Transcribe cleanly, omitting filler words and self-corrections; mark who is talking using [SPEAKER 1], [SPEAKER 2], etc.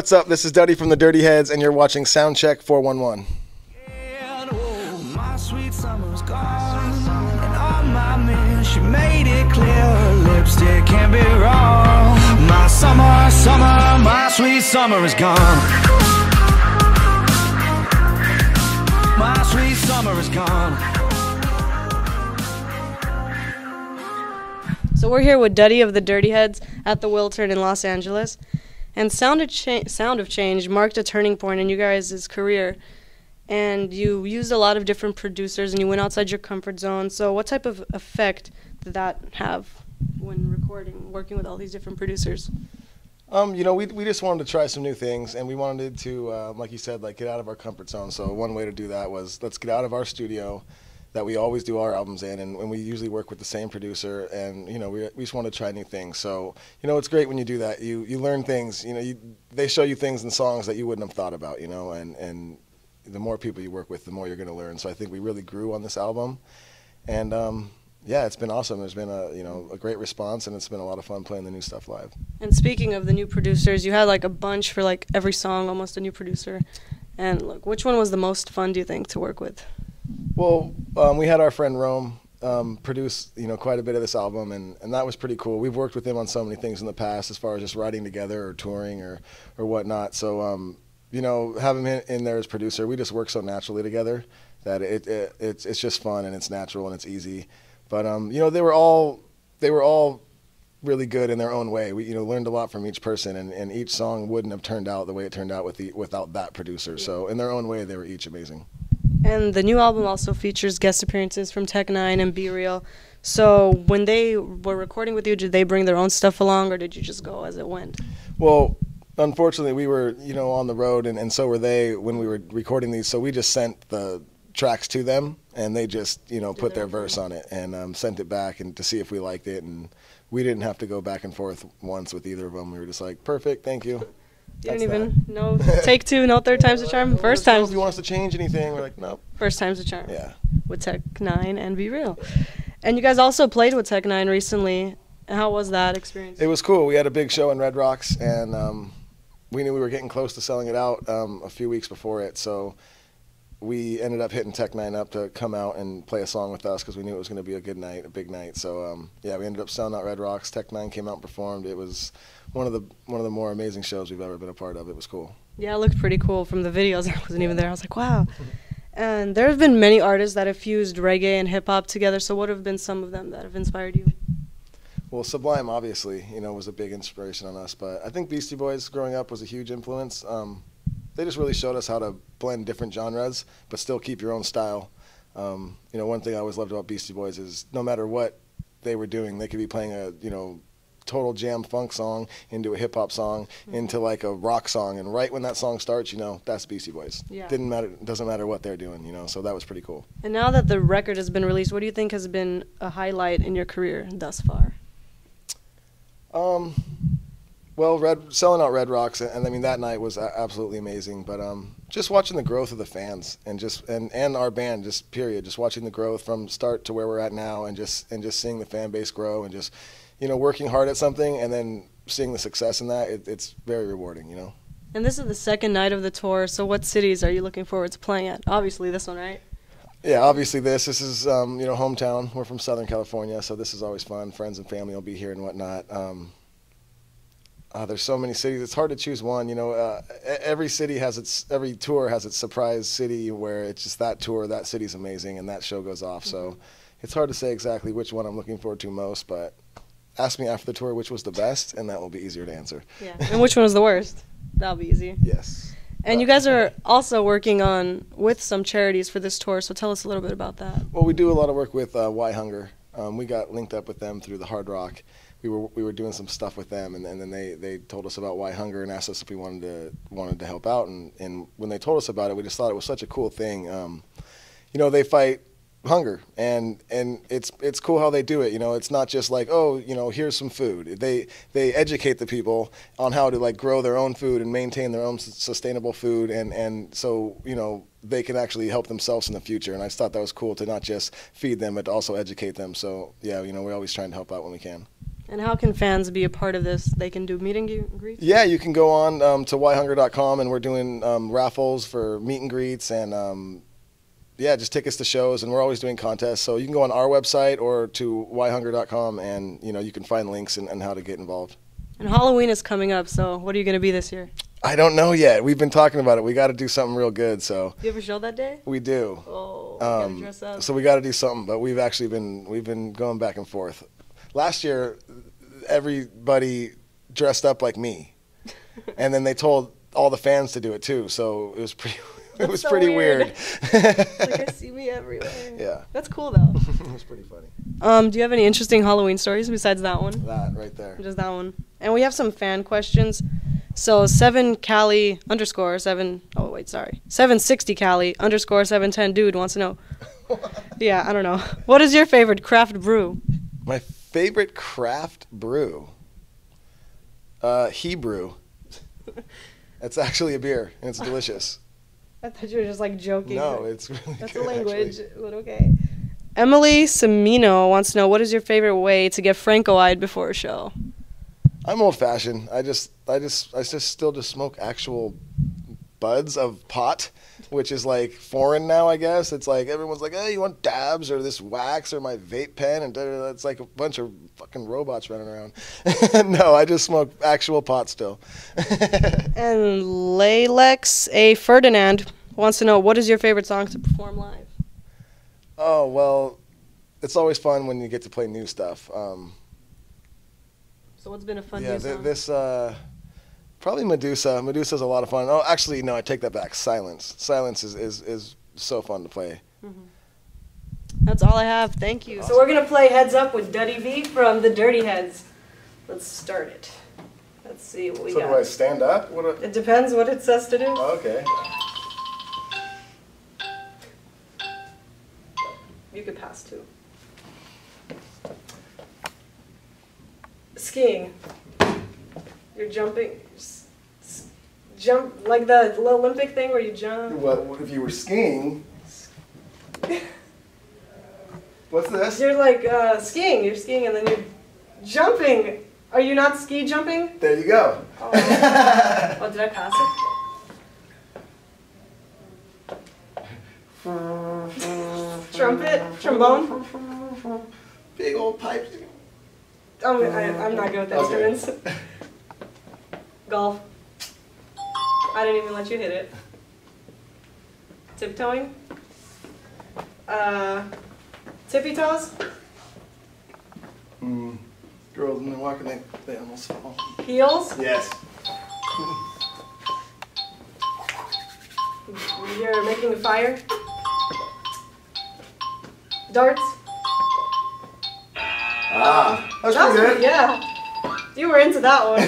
[SPEAKER 1] What's up? This is Duddy from the Dirty Heads, and you're watching Soundcheck 411.
[SPEAKER 2] My sweet summer's gone, and on my mirror she made it clear, lipstick can't be wrong. My summer, my sweet summer is gone. My sweet summer is gone.
[SPEAKER 3] So we're here with Duddy of the Dirty Heads at the Wiltern in Los Angeles. And Sound of Change marked a turning point in you guys' career. And you used a lot of different producers and you went outside your comfort zone. So what type of effect did that have when recording, working with all these different producers?
[SPEAKER 1] We just wanted to try some new things, and we wanted to, like you said, like get out of our comfort zone. So one way to do that was let's get out of our studio that we always do our albums in, and we usually work with the same producer, and we just want to try new things. So it's great when you do that. You learn things. They show you things in songs that you wouldn't have thought about. And the more people you work with, the more you're going to learn. So I think we really grew on this album, and yeah, it's been awesome. There's been a great response, and it's been a lot of fun playing the new stuff live.
[SPEAKER 3] And speaking of the new producers, you had like a bunch for like every song, almost a new producer. And look, which one was the most fun, do you think, to work with?
[SPEAKER 1] Well, we had our friend Rome produce quite a bit of this album, and that was pretty cool. We've worked with him on so many things in the past, as far as just writing together or touring or whatnot. So having him in there as producer, we just work so naturally together that it's just fun, and it's natural, and it's easy. But they were all really good in their own way. We learned a lot from each person, and each song wouldn't have turned out the way it turned out without that producer. So in their own way, they were each amazing.
[SPEAKER 3] And the new album also features guest appearances from Tech9 and Be Real. So when they were recording with you, did they bring their own stuff along, or did you just go as it went?
[SPEAKER 1] Well, unfortunately, we were on the road, and so were they when we were recording these. So we just sent the tracks to them, and they just put their verse on it and sent it back and to see if we liked it. And we didn't have to go back and forth once with either of them. We were just like, perfect, thank you.
[SPEAKER 3] You didn't even know take two, no third time's a charm. First time.
[SPEAKER 1] If you want us to change anything, we're like, nope.
[SPEAKER 3] First time's a charm.
[SPEAKER 1] Yeah.
[SPEAKER 3] With Tech9 and Be Real. And you guys also played with Tech9 recently. How was that experience?
[SPEAKER 1] It was cool. We had a big show in Red Rocks, and we knew we were getting close to selling it out a few weeks before it. So we ended up hitting Tech9 up to come out and play a song with us because we knew it was going to be a good night, a big night. So yeah, we ended up selling out Red Rocks. Tech9 came out and performed. It was one of the more amazing shows we've ever been a part of. It was cool. Yeah,
[SPEAKER 3] it looked pretty cool from the videos. I wasn't even there. I was like, wow. And there have been many artists that have fused reggae and hip hop together. So what have been some of them that have inspired you?
[SPEAKER 1] Well, Sublime obviously, was a big inspiration on us. But I think Beastie Boys growing up was a huge influence. They just really showed us how to blend different genres, but still keep your own style. One thing I always loved about Beastie Boys is no matter what they were doing, they could be playing a, total jam funk song into a hip hop song, into like a rock song. And right when that song starts, that's Beastie Boys. Yeah. Doesn't matter what they're doing, so that was pretty cool.
[SPEAKER 3] And now that the record has been released, what do you think has been a highlight in your career thus far?
[SPEAKER 1] Well, selling out Red Rocks, and I mean that night was absolutely amazing. But just watching the growth of the fans, and our band, just watching the growth from start to where we're at now, and just seeing the fan base grow, and just working hard at something, and then seeing the success in that, it's very rewarding,
[SPEAKER 3] And this is the second night of the tour. So what cities are you looking forward to playing at? Obviously this one, right?
[SPEAKER 1] Yeah, obviously this is hometown. We're from Southern California, so this is always fun. Friends and family will be here and whatnot. There's so many cities. It's hard to choose one. Every tour has its surprise city where it's just that tour, that city's amazing, and that show goes off. So it's hard to say exactly which one I'm looking forward to most, but ask me after the tour which was the best, and that will be easier to answer.
[SPEAKER 3] Yeah. And which one was the worst? That'll be easy.
[SPEAKER 1] Yes.
[SPEAKER 3] And you guys are also working with some charities for this tour, so tell us a little bit about that.
[SPEAKER 1] Well, we do a lot of work with Why Hunger. We got linked up with them through the Hard Rock. We were doing some stuff with them, and then they told us about Why Hunger and asked us if we wanted to help out. And when they told us about it, we just thought it was such a cool thing. They fight hunger, and it's cool how they do it. It's not just like, oh, here's some food. They educate the people on how to like grow their own food and maintain their own sustainable food, and so they can actually help themselves in the future. And I just thought that was cool to not just feed them, but to also educate them. So yeah, we're always trying to help out when we can.
[SPEAKER 3] And how can fans be a part of this? They can do meet and greets?
[SPEAKER 1] Yeah, you can go on to yhunger.com, and we're doing raffles for meet and greets and yeah, just tickets to shows, and we're always doing contests. So you can go on our website or to yhunger.com, and you can find links and how to get involved.
[SPEAKER 3] And Halloween is coming up, so what are you going to be this year?
[SPEAKER 1] I don't know yet. We've been talking about it. We got to do something real good. So
[SPEAKER 3] Do you have a show that day?
[SPEAKER 1] we do.
[SPEAKER 3] Oh, you gotta dress up.
[SPEAKER 1] So we got to do something, but we've been going back and forth. Last year, everybody dressed up like me, and then they told all the fans to do it too. So it was pretty. It was
[SPEAKER 3] so
[SPEAKER 1] pretty
[SPEAKER 3] weird.
[SPEAKER 1] weird.
[SPEAKER 3] Like, I see me everywhere.
[SPEAKER 1] Yeah.
[SPEAKER 3] That's cool, though.
[SPEAKER 1] It was pretty funny.
[SPEAKER 3] Do you have any interesting Halloween stories besides that one?
[SPEAKER 1] That right there.
[SPEAKER 3] Just that one. And we have some fan questions. So 7Cali underscore 7. Oh wait, sorry. 760 Cali underscore 710 dude wants to know. Yeah, I don't know. What is your favorite craft brew?
[SPEAKER 1] My favorite craft brew. Hebrew. It's actually a beer, and it's delicious.
[SPEAKER 3] I thought you were just like joking.
[SPEAKER 1] No, it's really
[SPEAKER 3] That's
[SPEAKER 1] good,
[SPEAKER 3] a language,
[SPEAKER 1] actually.
[SPEAKER 3] but okay. Emily Semino wants to know, what is your favorite way to get Franco-eyed before a show?
[SPEAKER 1] I'm old-fashioned. I still just smoke actual buds of pot, which is like foreign now, I guess. It's like everyone's like, "Hey, you want dabs or this wax or my vape pen?" And it's like a bunch of fucking robots running around. No, I just smoke actual pot still.
[SPEAKER 3] And Lalex A. Ferdinand wants to know, what is your favorite song to perform live?
[SPEAKER 1] Oh, well, it's always fun when you get to play new stuff.
[SPEAKER 3] So what's been a fun
[SPEAKER 1] Yeah,
[SPEAKER 3] new song?
[SPEAKER 1] Probably Medusa. Medusa's a lot of fun. Oh, actually, no, I take that back. Silence. Silence is so fun to play.
[SPEAKER 3] That's all I have. Thank you. So we're going to play Heads Up with Duddy B from the Dirty Heads. Let's start it. Let's see what we
[SPEAKER 1] So
[SPEAKER 3] got.
[SPEAKER 1] do I stand up?
[SPEAKER 3] It depends what it says to do.
[SPEAKER 1] Okay.
[SPEAKER 3] You could pass too. Skiing. You're jumping. Jump like the Olympic thing where you jump.
[SPEAKER 1] What if you were skiing? What's this?
[SPEAKER 3] You're like skiing. You're skiing and then you're jumping. Are you not ski jumping?
[SPEAKER 1] There you go.
[SPEAKER 3] Oh, oh did I pass it? Trumpet? Trombone?
[SPEAKER 1] Big old pipes.
[SPEAKER 3] I'm not good with instruments. Golf. I didn't even let you hit it. Tiptoeing? Tippy toes?
[SPEAKER 1] Girls, when they're walking, they almost fall.
[SPEAKER 3] Heels?
[SPEAKER 1] Yes.
[SPEAKER 3] You're making a fire? Darts?
[SPEAKER 1] Ah, that's
[SPEAKER 3] That was
[SPEAKER 1] pretty good.
[SPEAKER 3] yeah. You were into that one.